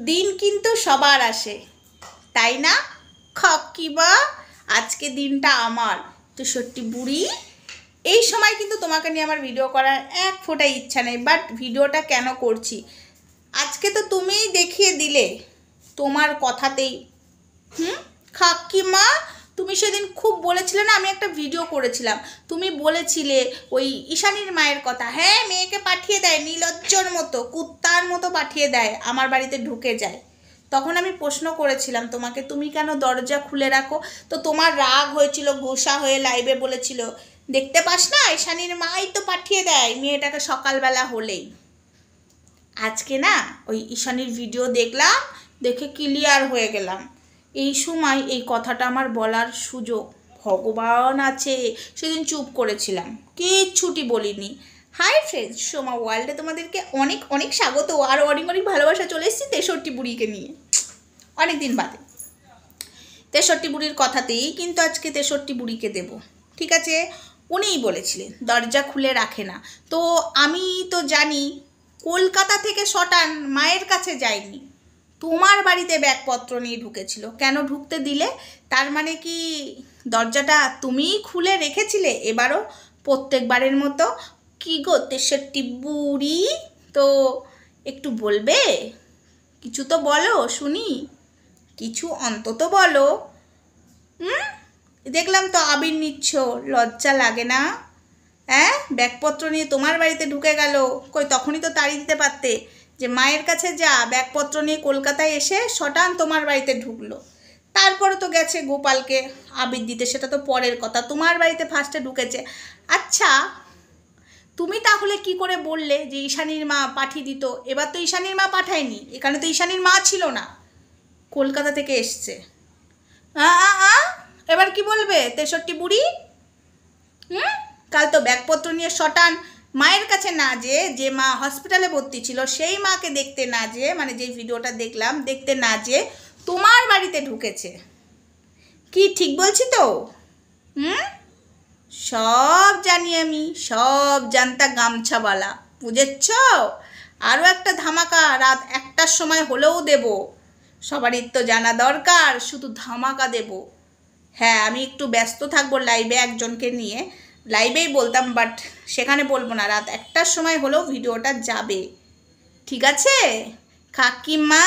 দিন কিন্তু সবার আসে, তাই না কাকিমা? আজকে দিনটা আমার। তো সত্যি বুড়ি, এই সময় কিন্তু তোমাকে নিয়ে আমার ভিডিও করার এক ফোঁটা ইচ্ছা নেই, বাট ভিডিওটা কেন করছি, আজকে তো তুমিই দেখিয়ে দিলে তোমার কথাতেই। কাকিমা, তুমি সেদিন খুব বলেছিলে না, আমি একটা ভিডিও করেছিলাম, তুমি বলেছিলে ওই ঈশানীর মায়ের কথা। হ্যাঁ, মেয়েকে পাঠিয়ে দেয়, নির্লজ্জর মতো, কুত্তার মতো পাঠিয়ে দেয়, আমার বাড়িতে ঢুকে যায়। তখন আমি প্রশ্ন করেছিলাম তোমাকে, তুমি কেন দরজা খুলে রাখো? তো তোমার রাগ হয়েছিল, গোসা হয়ে লাইভে বলেছিল, দেখতে পাস না ঈশানীর মাই তো পাঠিয়ে দেয় মেয়েটাকে সকালবেলা হলেই। আজকে না ওই ঈশানীর ভিডিও দেখলাম, দেখে ক্লিয়ার হয়ে গেলাম। এই সময় এই কথাটা আমার বলার সুযোগ ভগবান আছে, সেদিন চুপ করেছিলাম, কিচ্ছুটি বলিনি। হাই ফ্রেন্ডস, সোমা ওয়ার্ল্ডে তোমাদেরকে অনেক অনেক স্বাগত, আর অনেক অনেক ভালোবাসা। চলে এসেছি 63 বুড়িকে নিয়ে, অনেক দিন বাদে। 63 বুড়ির কথাতেই কিন্তু আজকে 63 বুড়িকে দেব, ঠিক আছে? উনিই বলেছিলেন দরজা খুলে রাখে না, তো আমি তো জানি কলকাতা থেকে শটান মায়ের কাছে যায়নি, তোমার বাড়িতে ব্যাগপত্র নিয়ে ঢুকেছিল। কেন ঢুকতে দিলে? তার মানে কি দরজাটা তুমিই খুলে রেখেছিলে এবারও প্রত্যেকবারের মতো? কি গো 63 বুড়ি, তো একটু বলবে? কিছু তো বলো শুনি, কিছু অন্তত বলো। দেখলাম তো আবির নিচ্ছ, লজ্জা লাগে না? হ্যাঁ, ব্যাগপত্র নিয়ে তোমার বাড়িতে ঢুকে গেল, কই তখনই তো তাড়ি দিতে পারতে যে মায়ের কাছে যা, ব্যাগপত্র নিয়ে কলকাতায় এসে শটান তোমার বাড়িতে ঢুকলো। তারপরে তো গেছে গোপালকে আবির দিতে, সেটা তো পরের কথা, তোমার বাড়িতে ফার্স্টে ঢুকেছে। আচ্ছা, তুমি তাহলে কি করে বললে যে ঈশানীর মা পাঠিয়ে দিত? এবার তো ঈশানীর মা পাঠায়নি, এখানে তো ঈশানীর মা ছিল না, কলকাতা থেকে এসছে। এবার কি বলবে 63 বুড়ি? কাল তো ব্যাগপত্র নিয়ে শটান মায়ের কাছে না যে মা হসপিটালে ভর্তি ছিল সেই মাকে দেখতে না যে, মানে যে ভিডিওটা দেখলাম দেখতে না যে তোমার বাড়িতে ঢুকেছে। কি ঠিক বলছি তো? সব জানি আমি, সব জানতা গামছাওয়ালা, বুঝেছ? আরও একটা ধামাকা রাত 1টার সময় হলেও দেব, সবারই তো জানা দরকার, শুধু ধামাকা দেব। হ্যাঁ, আমি একটু ব্যস্ত থাকবো লাইভে একজনকে নিয়ে, লাইভেই বলতাম, বাট সেখানে বলবো না, রাত 1টার সময় হলেও ভিডিওটা যাবে, ঠিক আছে কাকিমা?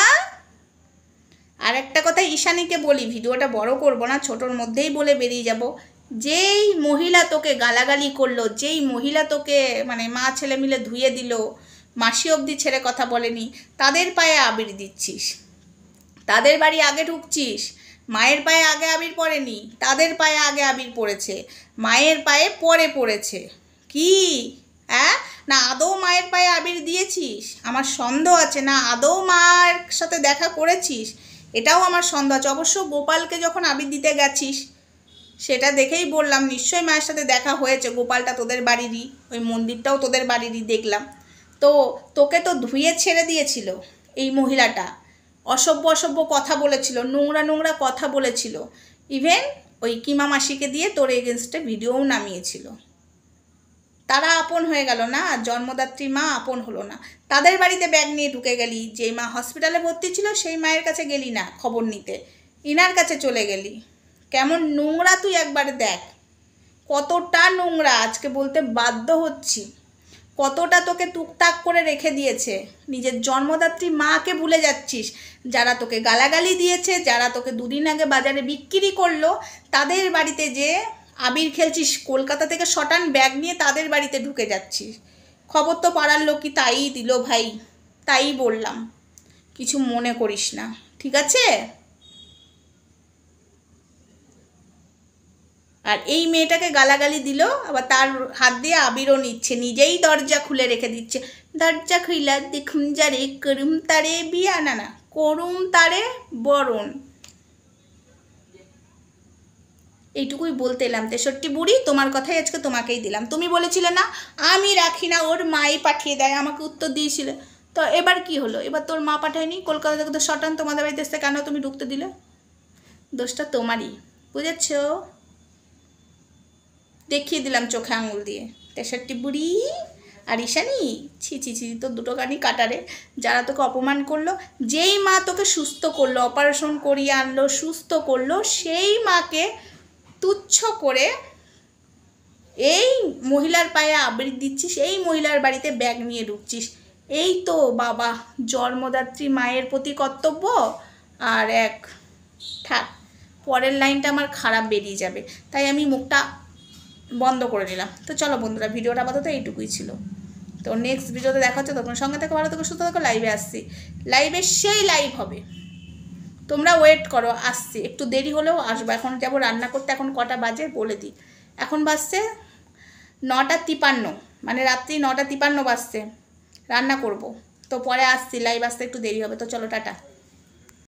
আর একটা কথা ঈশানীকে বলি, ভিডিওটা বড় করব না, ছোটোর মধ্যেই বলে বেরিয়ে যাব। যেই মহিলা তোকে গালাগালি করলো, যেই মহিলা তোকে মানে মা ছেলে মিলে ধুয়ে দিল, মাসি অবধি ছেড়ে কথা বলেনি, তাদের পায়ে আবির দিচ্ছিস, তাদের বাড়ি আগে ঢুকছিস। মায়ের পায়ে আগে আবির পড়েনি, তাদের পায়ে আগে আবির পড়েছে, মায়ের পায়ে পরে পড়েছে। কি হ্যাঁ, না আদৌ মায়ের পায়ে আবির দিয়েছিস? আমার সন্দেহ আছে, না আদৌ মায়ের সাথে দেখা করেছিস, এটাও আমার সন্দেহ আছে। অবশ্য গোপালকে যখন আবির দিতে গেছিস সেটা দেখেই বললাম নিশ্চয়ই মায়ের সাথে দেখা হয়েছে, গোপালটা তোদের বাড়িরই, ওই মন্দিরটাও তোদের বাড়িরই দেখলাম। তো তোকে তো ধুয়ে ছেড়ে দিয়েছিল এই মহিলাটা, অসভ্য অসভ্য কথা বলেছিল, নোংরা নোংরা কথা বলেছিল, ইভেন ওই কিমা মাসিকে দিয়ে তোর এগেনস্টে ভিডিওও নামিয়েছিল। তারা আপন হয়ে গেল না, জন্মদাত্রী মা আপন হলো না, তাদের বাড়িতে ব্যাগ নিয়ে ঢুকে গেলি, যে মা হসপিটালে ভর্তি ছিল সেই মায়ের কাছে গেলি না খবর নিতে, ইনার কাছে চলে গেলি। কেমন নোংরা তুই একবার দেখ, কতটা নোংরা, আজকে বলতে বাধ্য হচ্ছি, কতটা তোকে টুকটাক করে রেখে দিয়েছে, নিজের জন্মদাত্রী মাকে ভুলে যাচ্ছিস। যারা তোকে গালাগালি দিয়েছে, যারা তোকে দুদিন আগে বাজারে বিক্রি করলো, তাদের বাড়িতে যে আবির খেলছিস, কলকাতা থেকে শটান ব্যাগ নিয়ে তাদের বাড়িতে ঢুকে যাচ্ছিস। খবর তো পাড়ার লোকই তাই দিল ভাই, তাই বললাম, কিছু মনে করিস না, ঠিক আছে? আর এই মেয়েটাকে গালাগালি দিল, আবার তার হাত দিয়ে আবিরও নিচ্ছে, নিজেই দরজা খুলে রেখে দিচ্ছে। দরজা খুইলা দেখুন যারে করুম তারে বিয়া, না না করুম তারে বরণ। এইটুকুই বলতে এলাম 63 বুড়ি, তোমার কথাই আজকে তোমাকেই দিলাম। তুমি বলেছিলে না আমি রাখি না, ওর মাই পাঠিয়ে দেয়, আমাকে উত্তর দিয়েছিলে। তো এবার কি হলো? এবার তোর মা পাঠায়নি, কলকাতা থেকে তো শটান তোমাদের বাড়িতে এসে কেন তুমি ঢুকতে দিলে? দোষটা তোমারই, বুঝেছ? দেখিয়ে দিলাম চোখে আঙুল দিয়ে 63 বুড়ি। আর ঈশানি, ছি ছি ছি, তো দুটো কানি কাটারে, যারা তোকে অপমান করলো, যেই মা তোকে সুস্থ করলো, অপারেশন করিয়ে আনলো, সুস্থ করলো, সেই মাকে তুচ্ছ করে এই মহিলার পায়ে আবৃত দিচ্ছিস, এই মহিলার বাড়িতে ব্যাগ নিয়ে ঢুকছিস। এই তো বাবা, জন্মদাত্রী মায়ের প্রতি কর্তব্য। আর এক থাক, পরের লাইনটা আমার খারাপ বেরিয়ে যাবে, তাই আমি মুখটা বন্ধ করে নিলাম। তো চলো বন্ধুরা, ভিডিওটা আপাতত এইটুকুই ছিল। তো নেক্সট ভিডিওতে দেখা হচ্ছে, তখন সঙ্গে থেকে ভালো থেকে সুস্থ থাকো। লাইভে আসছি, লাইভে সেই লাইভ হবে, তোমরা ওয়েট করো, আসছি, একটু দেরি হলেও আসবো। এখন যাবো রান্না করতে, এখন কটা বাজে বলে দিই, এখন বাজছে 9:53, মানে রাত্রি 9:53 বাজছে, রান্না করব। তো পরে আসছি, লাইভ আসতে একটু দেরি হবে। তো চলো, টাটা।